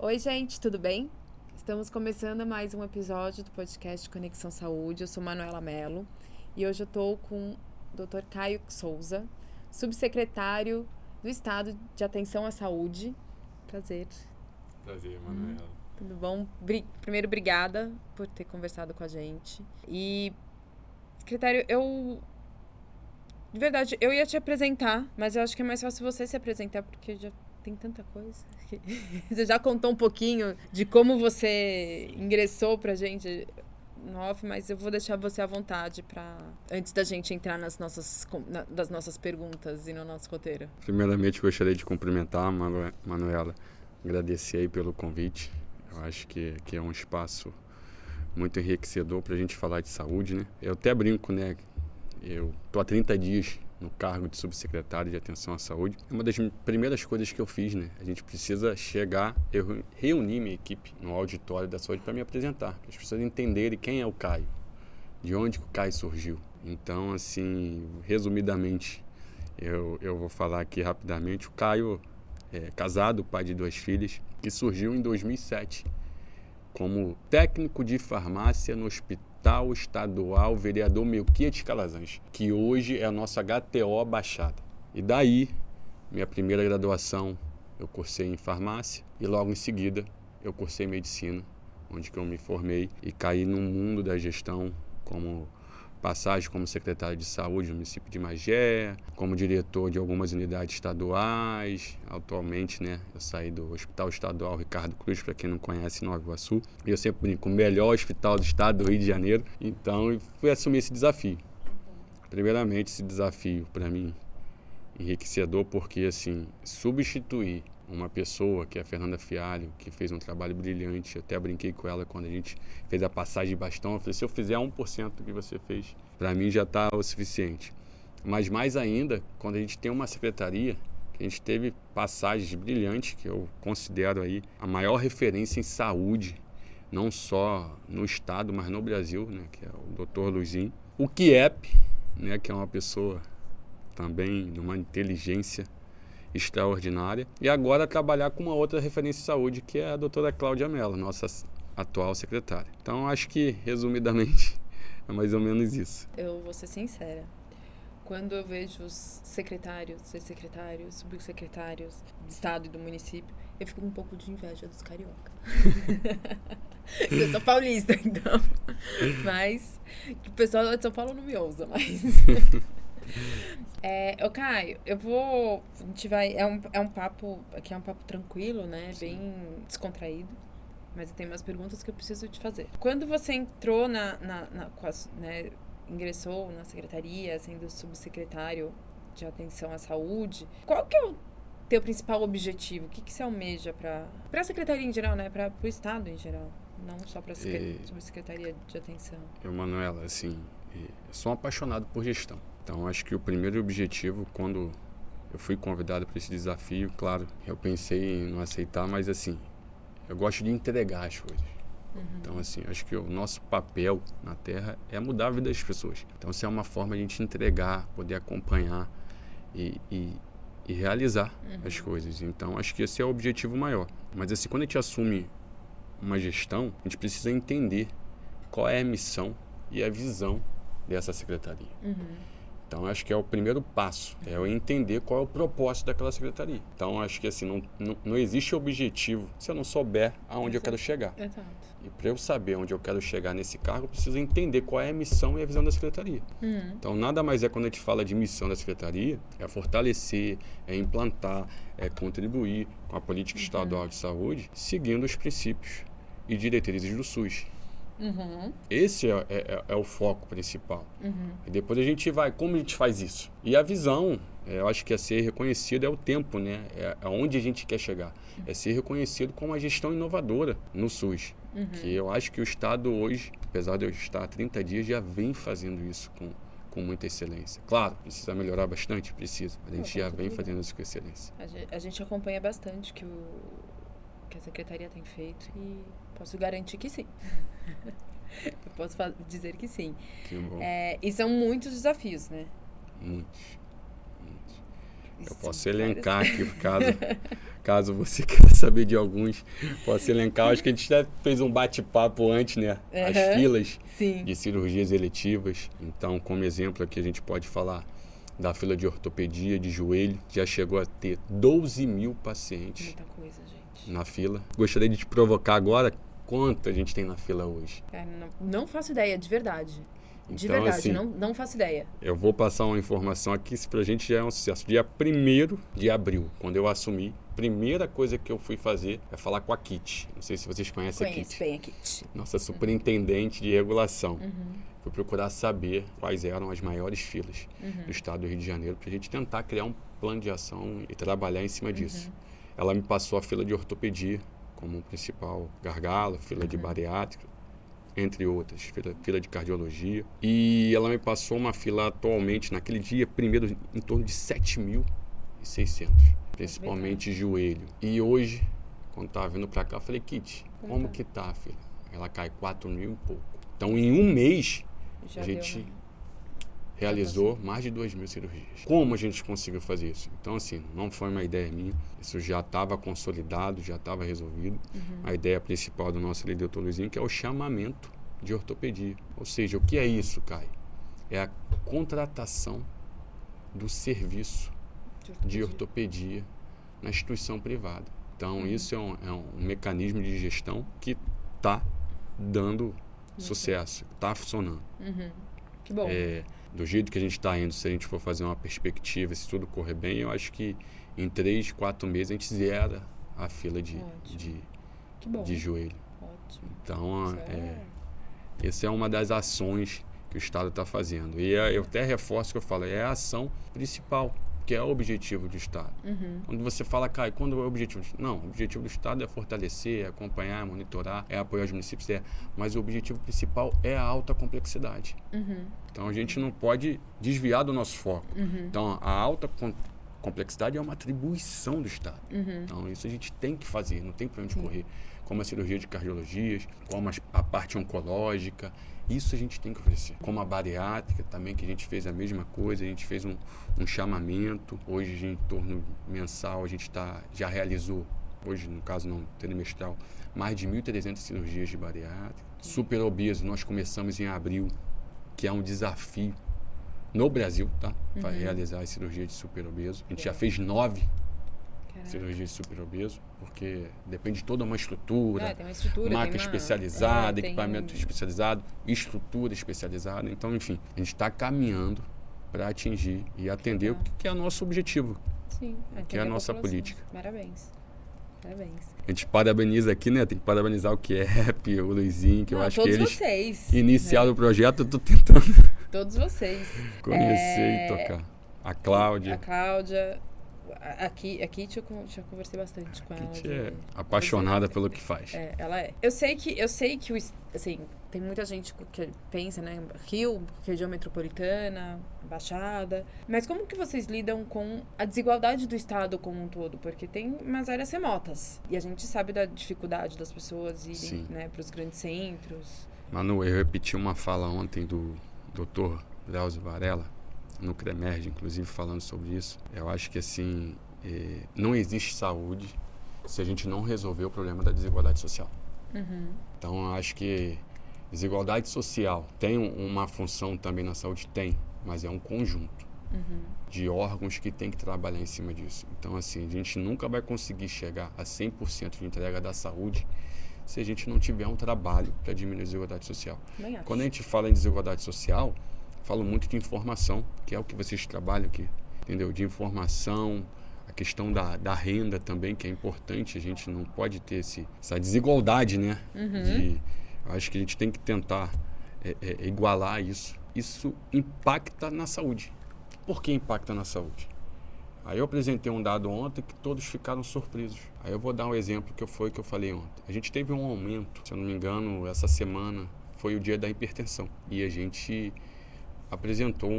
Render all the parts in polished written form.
Oi, gente, tudo bem? Estamos começando mais um episódio do podcast Conexão Saúde. Eu sou Manuela Mello e hoje eu estou com o Dr. Caio Souza, subsecretário do Estado de Atenção à Saúde. Prazer. Prazer, Manuela. Tudo bom? Primeiro, obrigada por ter conversado com a gente. E, secretário, de verdade, eu ia te apresentar, mas eu acho que é mais fácil você se apresentar, porque já tem tanta coisa. Você já contou um pouquinho de como você ingressou pra gente no off, mas eu vou deixar você à vontade antes da gente entrar das nossas perguntas e no nosso roteiro. Primeiramente, gostaria de cumprimentar a Manuela, agradecer aí pelo convite. Eu acho que é um espaço muito enriquecedor para a gente falar de saúde, né? Eu até brinco, né? Eu estou há 30 dias no cargo de subsecretário de Atenção à Saúde. Uma das primeiras coisas que eu fiz, né? A gente precisa eu reunir minha equipe no auditório da saúde para me apresentar, para as pessoas entenderem quem é o Caio, de onde que o Caio surgiu. Então, assim, resumidamente, eu vou falar aqui rapidamente. O Caio é casado, pai de 2 filhas, que surgiu em 2007 como técnico de farmácia no Hospital Estadual Vereador Melquiades Calazans, que hoje é a nossa HTO Baixada. E daí, minha primeira graduação, eu cursei em farmácia e logo em seguida eu cursei medicina, onde que eu me formei e caí no mundo da gestão como passagem como secretário de saúde no município de Magé, como diretor de algumas unidades estaduais. Atualmente, né, eu saí do Hospital Estadual Ricardo Cruz, para quem não conhece, Nova Iguaçu. E eu sempre brinco, o melhor hospital do estado do Rio de Janeiro. Então, eu fui assumir esse desafio. Primeiramente, esse desafio, para mim, enriquecedor, porque, assim, substituir uma pessoa, que é a Fernanda Fialho, que fez um trabalho brilhante. Eu até brinquei com ela quando a gente fez a passagem de bastão. Eu falei, se eu fizer 1% do que você fez, para mim já está o suficiente. Mas mais ainda, quando a gente tem uma secretaria, que a gente teve passagens brilhantes, que eu considero aí a maior referência em saúde, não só no estado, mas no Brasil, né, que é o Dr. Luizinho. O Kiep, né, que é uma pessoa também de uma inteligência extraordinária, e agora trabalhar com uma outra referência de saúde, que é a doutora Cláudia Mello, nossa atual secretária. Então, acho que, resumidamente, é mais ou menos isso. Eu vou ser sincera. Quando eu vejo os secretários, subsecretários do estado e do município, eu fico com um pouco de inveja dos carioca. Eu sou paulista, então. Mas o pessoal de São Paulo não me ousa, mas... Caio, a gente vai, é um papo, aqui é um papo tranquilo, né, Sim. Bem descontraído, mas eu tenho umas perguntas que eu preciso te fazer. Quando você entrou ingressou na secretaria, sendo subsecretário de Atenção à Saúde, qual que é o teu principal objetivo? O que você almeja para a secretaria em geral, né, para o estado em geral, não só para a subsecretaria de Atenção? Manuela, assim, eu sou um apaixonado por gestão. Então, acho que o primeiro objetivo, quando eu fui convidado para esse desafio, claro, eu pensei em não aceitar, mas assim, eu gosto de entregar as coisas. Então, assim, acho que o nosso papel na Terra é mudar a vida das pessoas. Então, isso é uma forma de a gente entregar, poder acompanhar e realizar as coisas. Então, acho que esse é o objetivo maior. Mas, assim, quando a gente assume uma gestão, a gente precisa entender qual é a missão e a visão dessa secretaria. Então, acho que é o primeiro passo, é eu entender qual é o propósito daquela secretaria. Então, acho que assim, não existe objetivo se eu não souber aonde eu quero chegar. Exato. E para eu saber onde eu quero chegar nesse cargo, eu preciso entender qual é a missão e a visão da secretaria. Então, nada mais é quando a gente fala de missão da secretaria, é fortalecer, é implantar, é contribuir com a política estadual de saúde, seguindo os princípios e diretrizes do SUS. Esse é o foco principal. E depois a gente vai, como a gente faz isso? E a visão, eu acho que é ser reconhecido é o tempo, né? É onde a gente quer chegar. É ser reconhecido como uma gestão inovadora no SUS. Que eu acho que o Estado hoje, apesar de eu estar há 30 dias, já vem fazendo isso com muita excelência. Claro, precisa melhorar bastante, precisa. A gente já vem fazendo isso com excelência. A gente acompanha bastante que a secretaria tem feito e posso garantir que sim. Eu posso dizer que sim. Que bom. E são muitos desafios, né? Muitos. Eu posso elencar aqui, caso você queira saber de alguns. Posso elencar, acho que a gente já fez um bate-papo antes, né? As filas de cirurgias eletivas. Então, como exemplo aqui, a gente pode falar da fila de ortopedia, de joelho. Já chegou a ter 12 mil pacientes. Muita coisa, gente. Na fila. Gostaria de te provocar agora, quanto a gente tem na fila hoje? Cara, não faço ideia, de verdade. De Então, verdade, assim, não faço ideia. Eu vou passar uma informação aqui, isso pra gente já é um sucesso. Dia 1º de abril, quando eu assumi, primeira coisa que eu fui fazer é falar com a Kit. Não sei se vocês conhecem a Kit. Conheço bem a Kit. Nossa superintendente de regulação. Fui procurar saber quais eram as maiores filas do estado do Rio de Janeiro pra gente tentar criar um plano de ação e trabalhar em cima disso. Ela me passou a fila de ortopedia como principal gargalo, fila de bariátrica, entre outras, fila de cardiologia. E ela me passou uma fila atualmente, naquele dia, primeiro, em torno de 7.600, principalmente joelho. E hoje, quando estava vindo para cá, eu falei, Kit, como que tá, filha? Ela cai 4.000 e pouco. Então, em um mês, a gente realizou mais de 2.000 cirurgias. Como a gente conseguiu fazer isso? Então, assim, não foi uma ideia minha. Isso já estava consolidado, já estava resolvido. A ideia principal do nosso líder, Dr. Luizinho, que é o chamamento de ortopedia. Ou seja, o que é isso, Caio? É a contratação do serviço de ortopedia na instituição privada. Então, isso é um mecanismo de gestão que está dando sucesso, está funcionando. Que bom. Do jeito que a gente está indo, se a gente for fazer uma perspectiva, se tudo correr bem, eu acho que em 3, 4 meses a gente zera a fila de joelho. Ótimo. Então, essa é uma das ações que o Estado está fazendo. E eu até reforço o que eu falo, é a ação principal, que é o objetivo do Estado. Quando você fala, Caio, quando é o objetivo? Não, o objetivo do Estado é fortalecer, é acompanhar, é monitorar, é apoiar os municípios, mas o objetivo principal é a alta complexidade. Então, a gente não pode desviar do nosso foco. Então, a alta complexidade é uma atribuição do Estado. Então, isso a gente tem que fazer, não tem para onde correr. Como a cirurgia de cardiologias, como a parte oncológica, isso a gente tem que oferecer. Como a bariátrica também, que a gente fez a mesma coisa, a gente fez um chamamento. Hoje, em torno mensal, a gente já realizou, hoje no caso não, trimestral, mais de 1.300 cirurgias de bariátrica. Super obeso, nós começamos em abril, que é um desafio no Brasil, tá? Para realizar a cirurgia de super obeso. A gente já fez 9 cirurgias de super obeso, porque depende de toda uma estrutura, tem uma estrutura, máquina especializada, equipamento especializado, estrutura especializada. Então, enfim, a gente está caminhando para atingir e atender o que é o nosso objetivo, que é a nossa política. Parabéns. A gente parabeniza aqui, né? Tem que parabenizar o QEP, o Luizinho, que eu acho que eles vocês, iniciaram o projeto, eu tô tentando todos vocês conhecer e tocar. A Cláudia. A Kit, eu conversei bastante com ela. A Kit é apaixonada pelo que faz. Ela é. Eu sei que assim, tem muita gente que pensa, né, Rio, região metropolitana, Baixada, mas como que vocês lidam com a desigualdade do estado como um todo? Porque tem umas áreas remotas e a gente sabe da dificuldade das pessoas irem, né, para os grandes centros. Manu, eu repeti uma fala ontem do Dr. Leozio Varela, no CREMERG, inclusive, falando sobre isso. Eu acho que, assim, não existe saúde se a gente não resolver o problema da desigualdade social. Então, eu acho que desigualdade social tem uma função também na saúde? Tem, mas é um conjunto de órgãos que tem que trabalhar em cima disso. Então, assim, a gente nunca vai conseguir chegar a 100% de entrega da saúde se a gente não tiver um trabalho para diminuir a desigualdade social. Quando a gente fala em desigualdade social, falo muito de informação, que é o que vocês trabalham aqui, entendeu? De informação, a questão da renda também, que é importante, a gente não pode ter essa desigualdade, né? Acho que a gente tem que tentar igualar isso. Isso impacta na saúde. Por que impacta na saúde? Aí eu apresentei um dado ontem que todos ficaram surpresos. Aí eu vou dar um exemplo que eu falei ontem. A gente teve um aumento, se eu não me engano, essa semana foi o dia da hipertensão. E a gente apresentou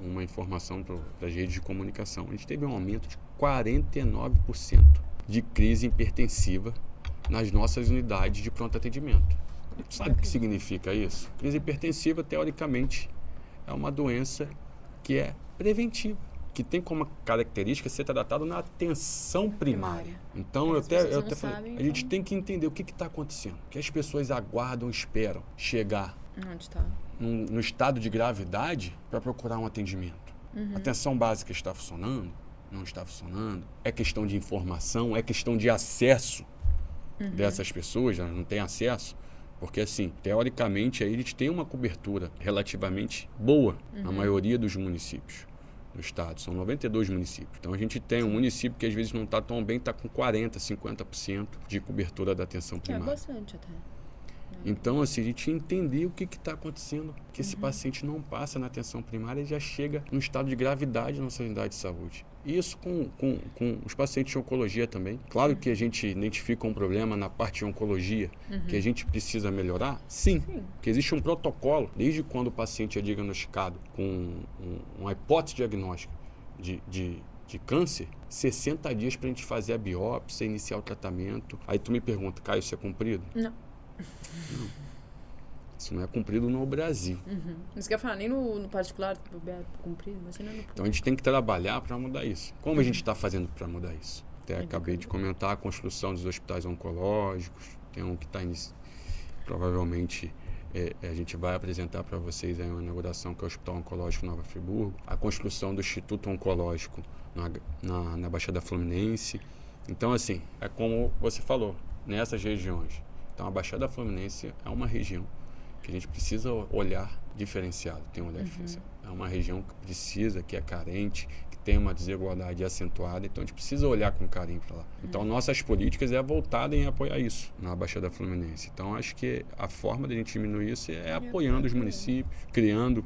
uma informação para as redes de comunicação. A gente teve um aumento de 49% de crise hipertensiva nas nossas unidades de pronto atendimento. Sabe o que significa isso? Crise hipertensiva, teoricamente, é uma doença que é preventiva. que tem como característica ser tratado na atenção primária. Então, eu até falei, a gente tem que entender o que está acontecendo. O que as pessoas aguardam, esperam chegar no estado de gravidade para procurar um atendimento. A atenção básica está funcionando? Não está funcionando? É questão de informação? É questão de acesso dessas pessoas? Elas não têm acesso? Porque, assim, teoricamente, aí a gente tem uma cobertura relativamente boa na maioria dos municípios do estado. São 92 municípios. Então, a gente tem um município que, às vezes, não está tão bem, está com 40%, 50% de cobertura da atenção primária. É bastante até. Então, assim, a gente entender o que está acontecendo, que esse paciente não passa na atenção primária e já chega num estado de gravidade na nossa unidade de saúde. Isso com os pacientes de oncologia também. Claro que a gente identifica um problema na parte de oncologia que a gente precisa melhorar, sim. Porque existe um protocolo, desde quando o paciente é diagnosticado com uma hipótese diagnóstica de câncer, 60 dias para a gente fazer a biópsia, iniciar o tratamento. Aí tu me pergunta, Caio, isso é cumprido? Não. Isso não é cumprido no Brasil. Isso que eu ia falar, nem no particular é cumprido, mas não é no... Então a gente tem que trabalhar para mudar isso. Como a gente está fazendo para mudar isso? Até acabei de comentar a construção dos hospitais oncológicos. Tem um que está provavelmente a gente vai apresentar para vocês aí uma inauguração, que é o Hospital Oncológico Nova Friburgo. A construção do Instituto Oncológico na Baixada Fluminense. Então, assim, é como você falou, nessas regiões. Então, a Baixada Fluminense é uma região que a gente precisa olhar diferenciado, tem um olhar diferenciado. É uma região que precisa, que é carente, que tem uma desigualdade acentuada, então a gente precisa olhar com carinho para lá. Então, nossas políticas é voltada em apoiar isso na Baixada Fluminense. Então, acho que a forma de a gente diminuir isso é apoiando os municípios, criando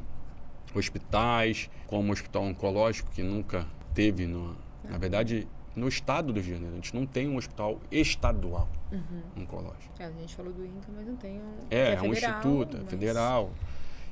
hospitais, como o Hospital Oncológico, que nunca teve, na verdade, no estado do Rio de Janeiro. A gente não tem um hospital estadual oncológico. A gente falou do INCA, mas não tem um... É um instituto, é federal.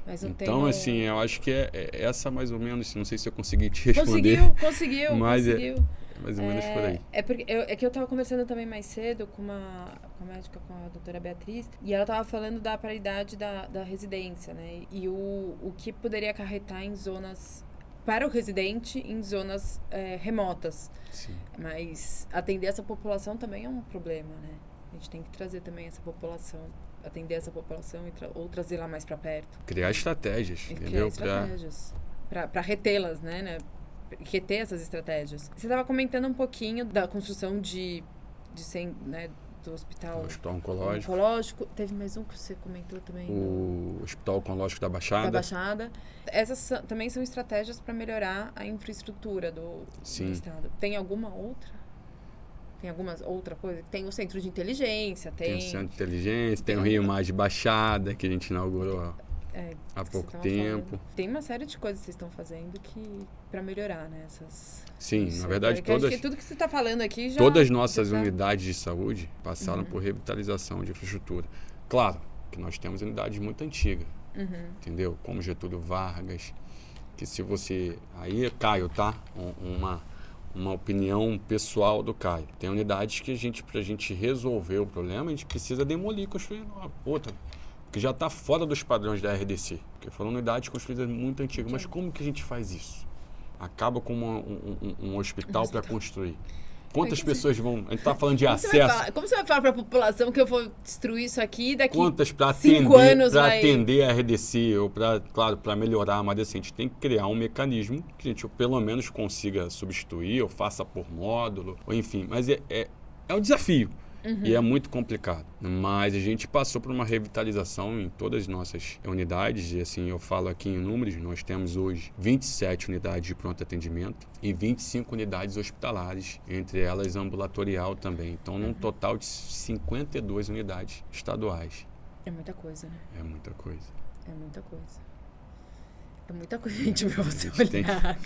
Mas não então, tem assim, eu acho que é essa mais ou menos, não sei se eu consegui te responder. Conseguiu. Mas é mais ou menos por aí. É que eu estava conversando também mais cedo com a médica, com a doutora Beatriz, e ela estava falando da paridade da residência, né? E o que poderia acarretar em zonas... para o residente em zonas remotas. Sim. Mas atender essa população também é um problema, né? A gente tem que trazer também essa população, atender essa população ou trazê-la mais para perto. Criar estratégias, entendeu? Criar estratégias. Para retê-las, né? Reter essas estratégias. Você estava comentando um pouquinho da construção né, do hospital oncológico. Teve mais um que você comentou também. O Hospital Oncológico da Baixada. Essas também são estratégias para melhorar a infraestrutura do estado. Tem alguma outra? Tem alguma outra coisa? Tem o Centro de Inteligência. Tem o Centro de Inteligência, tem o Rio Mais de Baixada, que a gente inaugurou há pouco tempo. Falando. Tem uma série de coisas que vocês estão fazendo para melhorar, né? Sim, na verdade, tudo que você está falando aqui já... Todas as nossas unidades de saúde passaram por revitalização de infraestrutura. Claro que nós temos unidades muito antigas, entendeu? Como Getúlio Vargas, que se você... Aí, Caio, tá? Uma opinião pessoal do Caio. Tem unidades que pra gente resolver o problema, a gente precisa demolir, construir outra. Que já está fora dos padrões da RDC. Porque foram unidades construídas muito antigas. Mas como que a gente faz isso? Acaba com um hospital para construir. Quantas pessoas vão... A gente está falando de acesso. Como você vai falar para a população que eu vou destruir isso aqui daqui quantas para 5 anos para atender a RDC ou para melhorar, mas assim, a gente tem que criar um mecanismo que a gente pelo menos consiga substituir ou faça por módulo, ou enfim. Mas é um desafio. E é muito complicado. Mas a gente passou por uma revitalização em todas as nossas unidades. E assim, eu falo aqui em números, nós temos hoje 27 unidades de pronto atendimento e 25 unidades hospitalares, entre elas ambulatorial também. Então, num total de 52 unidades estaduais. É muita coisa, né? É muita coisa. É muita coisa. É muita coisa, gente, pra você olhar.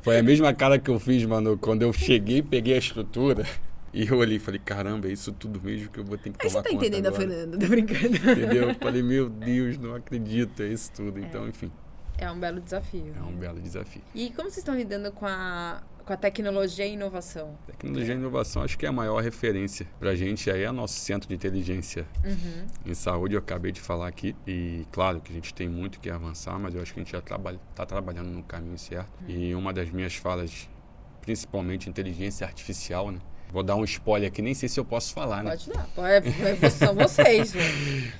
Foi a mesma cara que eu fiz, mano, quando eu cheguei, peguei a estrutura. E eu olhei e falei, caramba, é isso tudo mesmo que eu vou ter que tomar conta. Você tá entendendo agora. A Fernanda, tá brincando. Entendeu? Eu falei, meu Deus, não acredito, é isso tudo. Então, enfim. É um belo desafio. É um belo desafio. E como vocês estão lidando com a com a tecnologia e inovação? Tecnologia e inovação acho que é a maior referência para a gente. Aí é nosso centro de inteligência em saúde, eu acabei de falar aqui. E claro que a gente tem muito que avançar, mas eu acho que a gente já está trabalhando no caminho certo. E uma das minhas falas, principalmente inteligência artificial, né? Vou dar um spoiler aqui, nem sei se eu posso falar, né? Pode dar, são vocês. Né?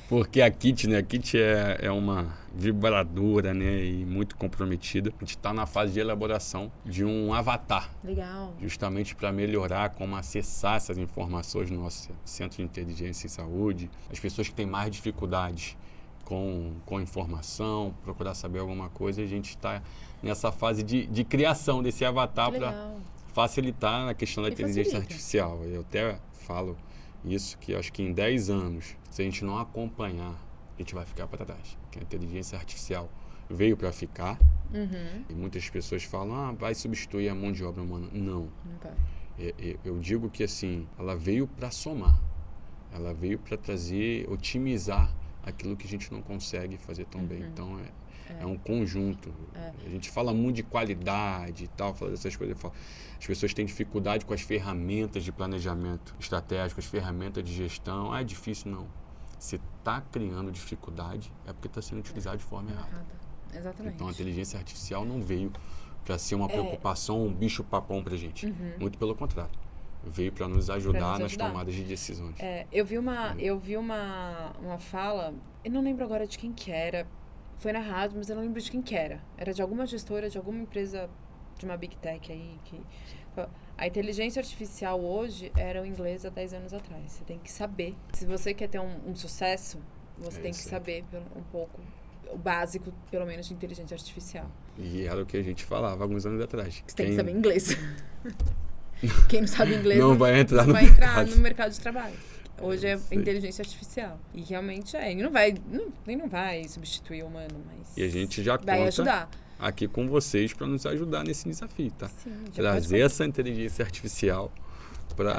Porque a Kit, né? A Kit é uma vibradora, né? E muito comprometida. A gente está na fase de elaboração de um avatar. Legal. Justamente para melhorar como acessar essas informações no nosso Centro de Inteligência em Saúde. As pessoas que têm mais dificuldades com informação, procurar saber alguma coisa, a gente está nessa fase de criação desse avatar para facilitar na questão da inteligência artificial. Eu até falo isso, que acho que em 10 anos, se a gente não acompanhar, a gente vai ficar para trás. Que a inteligência artificial veio para ficar. E muitas pessoas falam, vai substituir a mão de obra humana. Não. Eu digo que assim, ela veio para somar. Ela veio para trazer, otimizar aquilo que a gente não consegue fazer tão bem. Então, é um conjunto. A gente fala muito de qualidade e tal, fala dessas coisas. As pessoas têm dificuldade com as ferramentas de planejamento estratégico, as ferramentas de gestão. É difícil, não. Se está criando dificuldade, é porque está sendo utilizado de forma errada. Exatamente. Então, a inteligência artificial não veio para ser uma preocupação, um bicho-papão para a gente. Muito pelo contrário. Veio para nos ajudar nas tomadas de decisões. Eu vi uma fala, eu não lembro agora de quem que era, foi na rádio, mas eu não lembro de quem que era. Era de alguma gestora, de alguma empresa, de uma Big Tech aí. A inteligência artificial hoje era o inglês há 10 anos atrás. Você tem que saber. Se você quer ter um sucesso, você tem que saber um pouco, o básico, pelo menos, de inteligência artificial. E era o que a gente falava alguns anos atrás. Você tem que saber inglês. Quem não sabe inglês não vai entrar no mercado de trabalho. Hoje é inteligência artificial. E realmente ele não vai substituir o humano, mas e a gente já vai ajudar aqui com vocês para nos ajudar nesse desafio, tá? Sim, trazer essa inteligência artificial para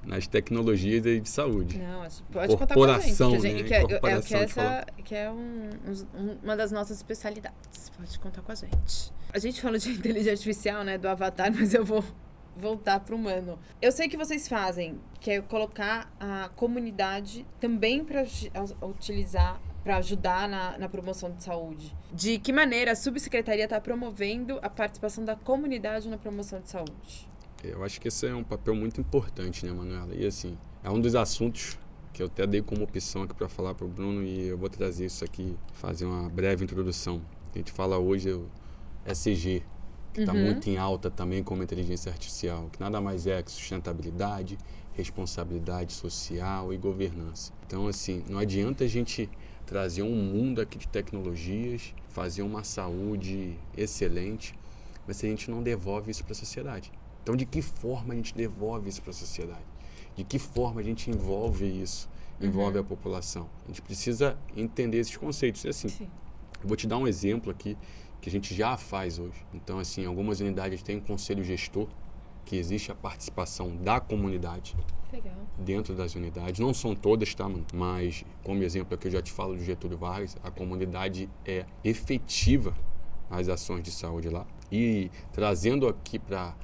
nas tecnologias de saúde. Não, pode contar com a gente. Que é uma das nossas especialidades. Pode contar com a gente. A gente falou de inteligência artificial, né, do avatar, mas eu vou voltar para o humano. Eu sei que vocês fazem, que é colocar a comunidade também para utilizar, para ajudar na promoção de saúde. De que maneira a subsecretaria está promovendo a participação da comunidade na promoção de saúde? Eu acho que esse é um papel muito importante, né, Manuela? E assim, é um dos assuntos que eu até dei como opção aqui para falar para o Bruno e eu vou trazer isso aqui, fazer uma breve introdução. A gente fala hoje o ESG, que está muito em alta também como inteligência artificial, que nada mais é que sustentabilidade, responsabilidade social e governança. Então, assim, não adianta a gente trazer um mundo aqui de tecnologias, fazer uma saúde excelente, mas se a gente não devolve isso para a sociedade. Então, de que forma a gente devolve isso para a sociedade? De que forma a gente envolve isso, envolve a população? A gente precisa entender esses conceitos. E assim, eu vou te dar um exemplo aqui que a gente já faz hoje. Então, assim, algumas unidades têm um conselho gestor, que existe a participação da comunidade dentro das unidades. Não são todas, tá, mano? Mas, como exemplo aqui, eu já te falo do Getúlio Vargas, a comunidade é efetiva nas ações de saúde lá. E trazendo aqui para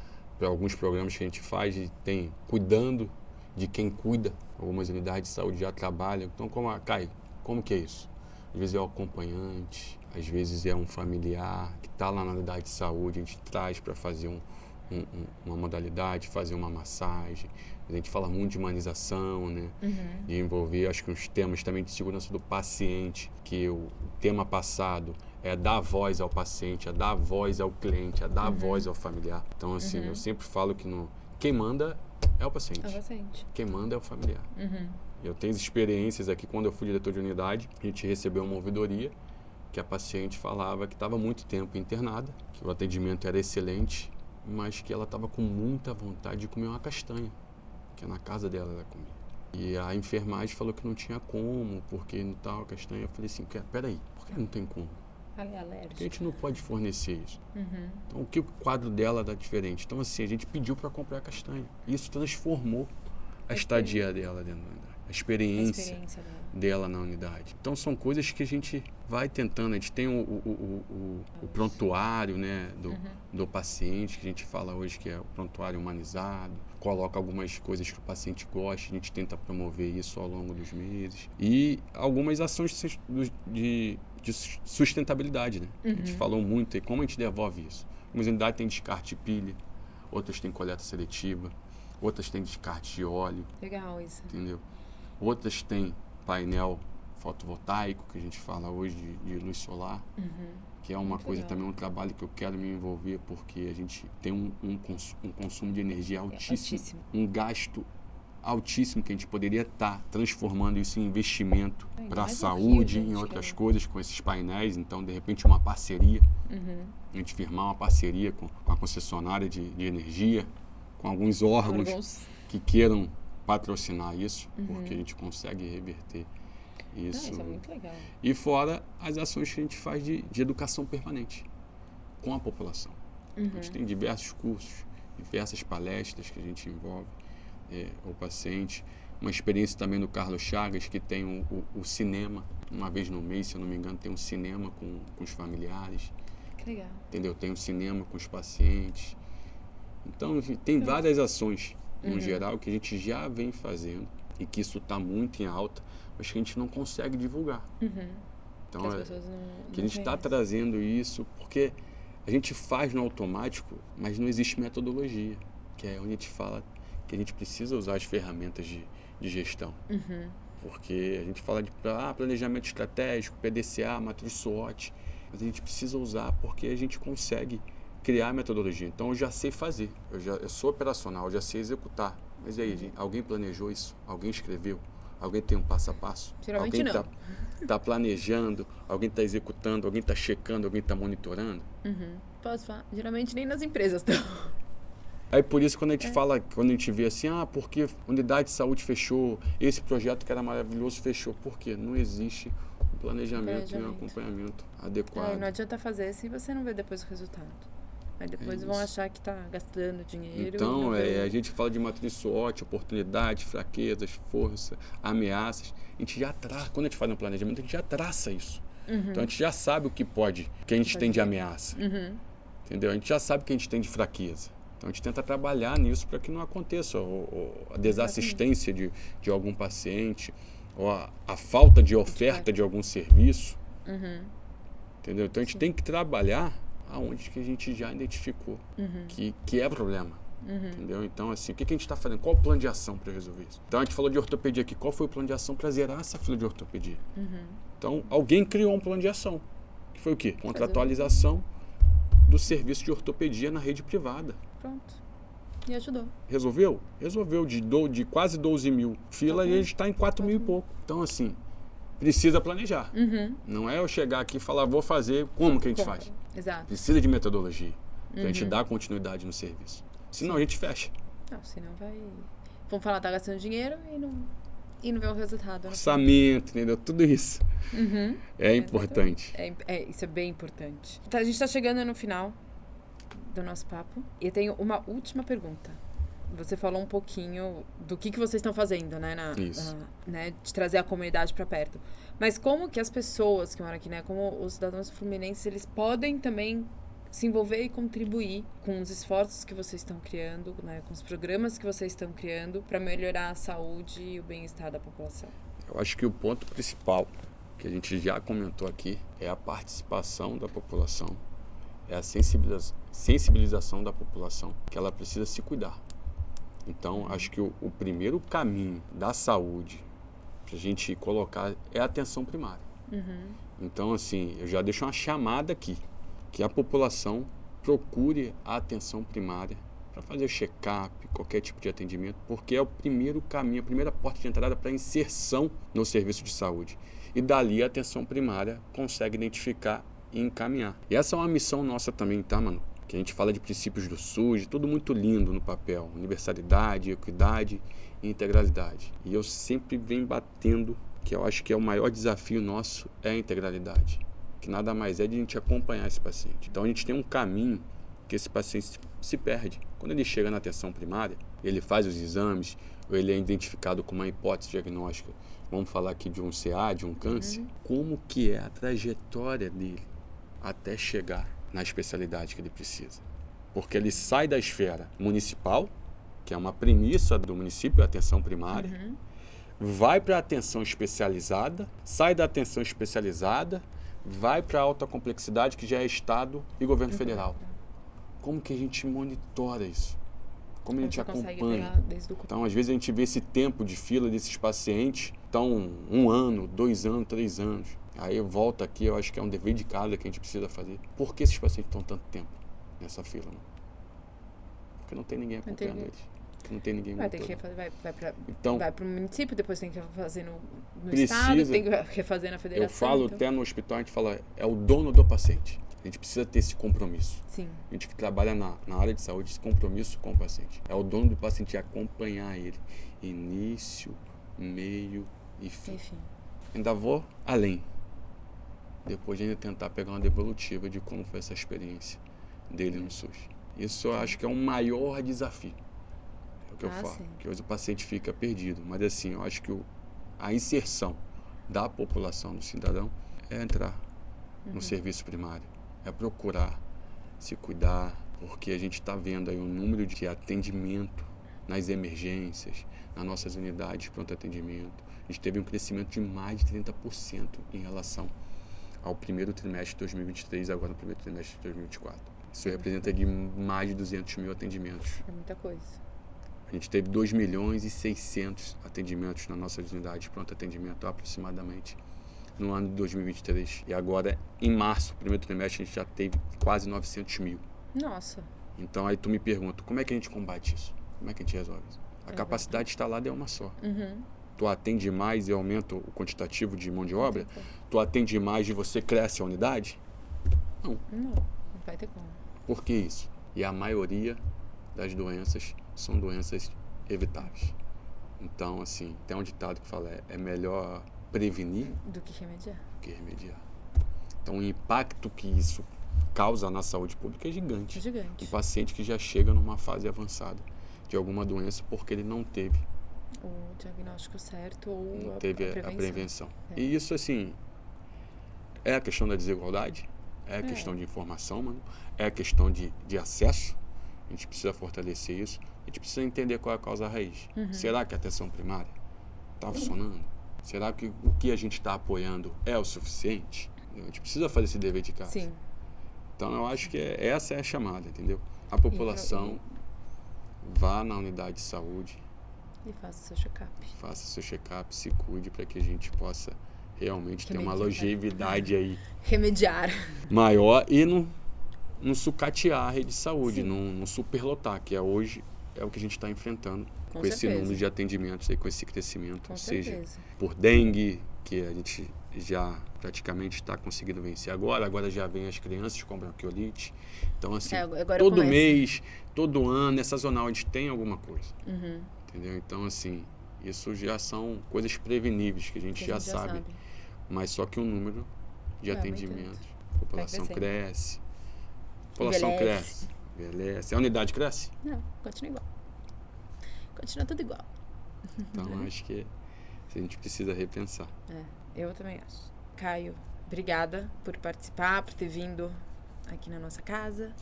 alguns programas que a gente faz, tem cuidando de quem cuida. Algumas unidades de saúde já trabalham. Então, como que é isso? Às vezes é o acompanhante, às vezes é um familiar que está lá na unidade de saúde, a gente traz para fazer uma modalidade, fazer uma massagem. A gente fala muito de humanização, né? De envolver, acho que uns temas também de segurança do paciente, que o tema passado é dar voz ao paciente, é dar voz ao cliente, é dar voz ao familiar. Então, assim, eu sempre falo que quem manda é o paciente. Quem manda é o familiar. Eu tenho experiências aqui, quando eu fui diretor de unidade, a gente recebeu uma ouvidoria que a paciente falava que estava muito tempo internada, que o atendimento era excelente, mas que ela estava com muita vontade de comer uma castanha, que na casa dela ela comia. E a enfermagem falou que não tinha como, porque não tal castanha. Eu falei assim, peraí, por que não tem como? Porque a gente não pode fornecer isso. Então, o quadro dela era diferente? Então, assim, a gente pediu para comprar a castanha. E isso transformou a estadia dela dentro da unidade. experiência dela na unidade. Então são coisas que a gente vai tentando, a gente tem o prontuário, né, do paciente, que a gente fala hoje que é o prontuário humanizado, coloca algumas coisas que o paciente gosta, a gente tenta promover isso ao longo dos meses. E algumas ações de sustentabilidade, né? A gente falou muito, e como a gente devolve isso? Algumas unidades têm descarte de pilha, outras têm coleta seletiva, outras têm descarte de óleo. Legal isso. Entendeu? Outras têm painel fotovoltaico, que a gente fala hoje de luz solar, que é uma Muito coisa legal. também, um trabalho que eu quero me envolver, porque a gente tem um consumo de energia altíssimo, um gasto altíssimo, que a gente poderia estar transformando isso em investimento para a saúde, em outras coisas, com esses painéis. Então, de repente, uma parceria, a gente firmar uma parceria com a concessionária de energia, com alguns órgãos que queiram patrocinar isso, porque a gente consegue reverter isso. Isso é muito legal. E fora as ações que a gente faz de educação permanente com a população. A gente tem diversos cursos, diversas palestras que a gente envolve o paciente. Uma experiência também do Carlos Chagas, que tem o cinema, uma vez no mês, se eu não me engano, tem um cinema com os familiares. Que legal. Entendeu? Tem um cinema com os pacientes. Então, enfim, tem várias ações, no geral, que a gente já vem fazendo e que isso está muito em alta, mas que a gente não consegue divulgar. Então, que a gente está trazendo isso, porque a gente faz no automático, mas não existe metodologia, que é onde a gente fala que a gente precisa usar as ferramentas de gestão. Porque a gente fala de planejamento estratégico, PDCA, matriz SWOT, mas a gente precisa usar porque a gente consegue criar a metodologia. Então eu já sei fazer, eu sou operacional, eu já sei executar. Mas e aí, gente, alguém planejou isso? Alguém escreveu? Alguém tem um passo a passo? Geralmente alguém está planejando? Alguém está executando? Alguém está checando? Alguém está monitorando? Posso falar? Geralmente nem nas empresas estão. Aí por isso quando a gente fala, quando a gente vê assim, porque unidade de saúde fechou, esse projeto que era maravilhoso fechou. Por quê? Não existe um planejamento e um acompanhamento adequado. Não adianta fazer se você não vê depois o resultado. Aí depois vão achar que está gastando dinheiro. Então, a gente fala de matriz SWOT, oportunidade, fraquezas, força, ameaças. A gente já traça, quando a gente faz um planejamento, a gente já traça isso. Então a gente já sabe o que a gente tem de ameaça. Entendeu? A gente já sabe o que a gente tem de fraqueza. Então a gente tenta trabalhar nisso para que não aconteça a desassistência de algum paciente, ou a falta de oferta de algum serviço. Entendeu? Então a gente tem que trabalhar aonde que a gente já identificou que é problema. Entendeu? Então, assim, o que a gente está fazendo? Qual o plano de ação para resolver isso? Então, a gente falou de ortopedia aqui. Qual foi o plano de ação para zerar essa fila de ortopedia? Então, alguém criou um plano de ação. Que foi o quê? Contratualização do serviço de ortopedia na rede privada. Pronto. E ajudou. Resolveu? Resolveu. De quase 12 mil filas, e a gente está em 4 mil e pouco. Então, assim, precisa planejar. Não é eu chegar aqui e falar, vou fazer, como que a gente faz? Exato. Precisa de metodologia. Pra gente dar continuidade no serviço. Senão a gente fecha. Não, senão vai... Vamos falar, tá gastando dinheiro e não vê o resultado. Orçamento, entendeu? Tudo isso é importante. Isso é bem importante. Tá, a gente tá chegando no final do nosso papo. E eu tenho uma última pergunta. Você falou um pouquinho do que vocês estão fazendo, né? Né, de trazer a comunidade para perto. Mas como que as pessoas que moram aqui, né? Como os cidadãos fluminenses, eles podem também se envolver e contribuir com os esforços que vocês estão criando, né? Com os programas que vocês estão criando para melhorar a saúde e o bem-estar da população? Eu acho que o ponto principal que a gente já comentou aqui é a participação da população, é a sensibilização da população, que ela precisa se cuidar. Então, acho que o primeiro caminho da saúde para a gente colocar é a atenção primária. Então, assim, eu já deixo uma chamada aqui, que a população procure a atenção primária para fazer check-up, qualquer tipo de atendimento, porque é o primeiro caminho, a primeira porta de entrada para a inserção no serviço de saúde. E dali a atenção primária consegue identificar e encaminhar. E essa é uma missão nossa também, tá, mano? Que a gente fala de princípios do SUS, tudo muito lindo no papel, universalidade, equidade e integralidade. E eu sempre venho batendo que eu acho que é o maior desafio nosso é a integralidade, que nada mais é de a gente acompanhar esse paciente. Então a gente tem um caminho que esse paciente se perde. Quando ele chega na atenção primária, ele faz os exames, ele é identificado com uma hipótese diagnóstica, vamos falar aqui de um CA, de um câncer, como que é a trajetória dele até chegar na especialidade que ele precisa. Porque ele sai da esfera municipal, que é uma premissa do município, a atenção primária, vai para a atenção especializada, sai da atenção especializada, vai para a alta complexidade, que já é Estado e governo federal. Como que a gente monitora isso? Como a gente acompanha? Então, às vezes, a gente vê esse tempo de fila desses pacientes, então, 1 ano, 2 anos, 3 anos. Aí eu volto aqui, eu acho que é um dever de casa que a gente precisa fazer. Por que esses pacientes estão tanto tempo nessa fila? Não? Porque não tem ninguém acompanhando eles. Porque não tem ninguém monitorando. Vai para o município, depois tem que fazer no Estado, tem que refazer na federação. Eu falo até no hospital, a gente fala, é o dono do paciente. A gente precisa ter esse compromisso. Sim. A gente que trabalha na área de saúde, esse compromisso com o paciente. É o dono do paciente acompanhar ele. Início, meio e fim. Ainda vou além. Depois de ainda tentar pegar uma devolutiva de como foi essa experiência dele no SUS. Isso eu acho que é o maior desafio. É o que eu falo. Sim. Que hoje o paciente fica perdido. Mas assim, eu acho que a inserção da população, do cidadão, é entrar no serviço primário. É procurar se cuidar, porque a gente está vendo aí um número de atendimento nas emergências, nas nossas unidades de pronto atendimento. A gente teve um crescimento de mais de 30% em relação ao primeiro trimestre de 2023, agora no primeiro trimestre de 2024. Isso representa de mais de 200 mil atendimentos. É muita coisa. A gente teve 2.600.000 atendimentos nas nossas unidades de pronto atendimento, aproximadamente, no ano de 2023. E agora, em março, primeiro trimestre, a gente já teve quase 900 mil. Nossa. Então, aí tu me pergunta, como é que a gente combate isso? Como é que a gente resolve isso? A capacidade instalada é uma só. Tu atende mais e aumenta o quantitativo de mão de obra? Tu atende mais e você cresce a unidade? Não vai ter como. Por que isso? E a maioria das doenças são doenças evitáveis. Então, assim, tem um ditado que fala, é melhor prevenir do que remediar. Então, o impacto que isso causa na saúde pública é gigante. Gigante. Um paciente que já chega numa fase avançada de alguma doença porque ele não teve o diagnóstico certo ou não teve a prevenção. E isso, assim, é a questão da desigualdade, é a questão de informação, mano, é a questão de acesso. A gente precisa fortalecer isso. A gente precisa entender qual é a causa raiz. Será que a atenção primária está funcionando? Será que o que a gente está apoiando é o suficiente? A gente precisa fazer esse dever de casa. Sim. Então, eu acho que essa é a chamada, entendeu? A população vá na unidade de saúde. E faça seu check-up. Faça seu check-up, se cuide para que a gente possa realmente ter uma longevidade aí. Remediar. Maior e não sucatear a rede de saúde, não superlotar, que hoje é o que a gente está enfrentando com esse número de atendimentos aí, com esse crescimento, seja por dengue, que a gente já praticamente está conseguindo vencer agora já vem as crianças com bronquiolite. Então, assim, todo mês, todo ano, é sazonal, a gente tem alguma coisa. Entendeu? Então, assim, isso já são coisas preveníveis que a gente já sabe. Mas só que o número de atendimentos, a população cresce. A população cresce, envelhece. A unidade cresce? Não, continua igual. Continua tudo igual. Então, acho que a gente precisa repensar. Eu também acho. Caio, obrigada por participar, por ter vindo aqui na nossa casa.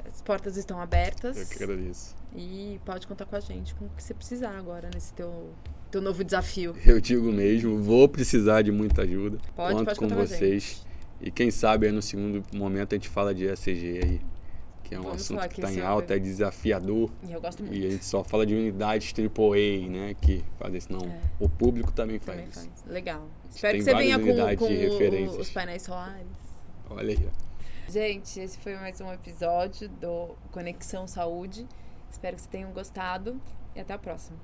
As portas estão abertas. Eu que agradeço. E pode contar com a gente com o que você precisar agora nesse teu novo desafio. Eu digo mesmo, vou precisar de muita ajuda. Conto com vocês. E quem sabe aí no segundo momento a gente fala de ECG aí, que é um assunto que está em alta, é desafiador. E eu gosto muito. E a gente só fala de unidades AAA, né, que fazem isso. Não, o público também faz isso. Legal. Espero que você venha com os painéis solares. Olha aí. Gente, esse foi mais um episódio do Conexão Saúde. Espero que vocês tenham gostado e até a próxima.